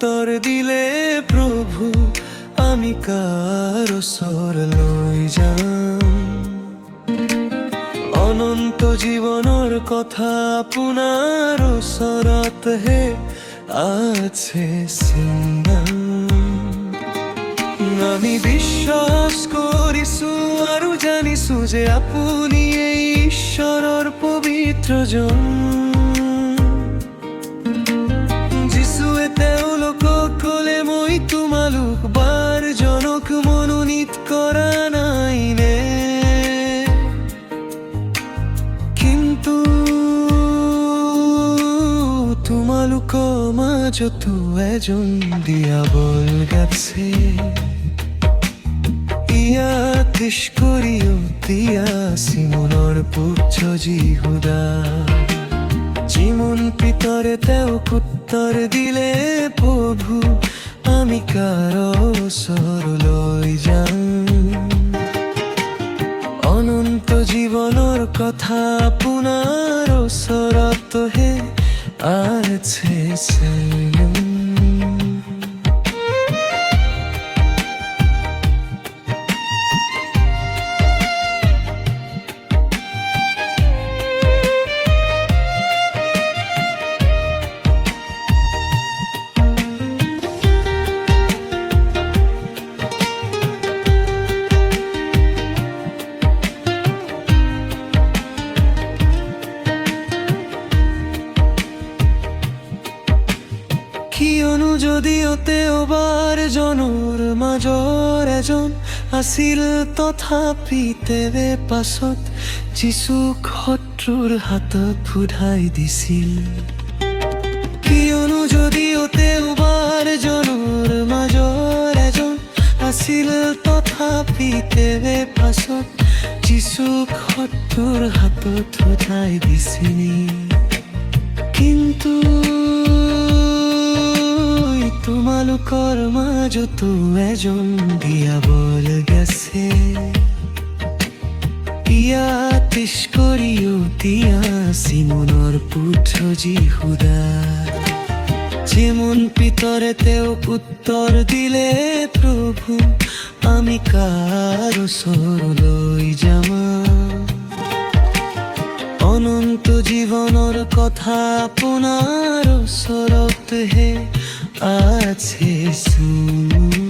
উত্তর দিলে প্রভু আমি কার ওচৰ লৈ যাম। অনন্ত জীৱনৰ কথা আপোনাৰ ওচৰতহে আছে চিন্তাম। আমি বিশ্বাস কৰিছো আৰু জানিছো যে আপুনি এই ঈশ্বৰৰ পবিত্ৰজন। যিশুৱে তেওঁলোকক ক'লে মই তোমালোক বাৰজনক মনোনীত কৰা নাইনে, কিন্তু তোমালোকৰ মাজতো এজন দিয়াবল গেছে। ইয়াত ইস্কৰিয়তীয়া চিমনৰ পুত্ৰ যিহুদা। যিমন পিতৰে তেওঁক উত্তৰ দিলে প্ৰভু আমি কাৰ ওচৰলৈ যাম। অনন্ত জীৱনৰ কথা আপোনাৰ ওচৰতহে আছে চিন্তাম। কিয়নো যদিও তেওঁ বাৰজনৰ মাজৰ এজন আছিল, তথাপি তেৱে পাছত যীচুক শত্ৰুৰ হাতত ফুধাই দিছিল। কিয়নো যদিও তেওঁ বাৰজনৰ মাজৰ এজন আছিল, তথাপি তেৱে পাছত যীচুক শত্ৰুৰ হাতত ফুধাই দিছিল। কিন্তু তোমালোকৰ মাজতো এজন দিয়াবল গেছে। ইয়াত ইস্কৰিয়তীয়া চিমনৰ পুত্ৰ যিহুদা। যিমন পিতৰে তেওঁক উত্তৰ দিলে প্ৰভু আমি কাৰ ওচৰলৈ যাম। অনন্ত জীৱনৰ কথা আপোনাৰ ওচৰতহে আছে চিন্তাম।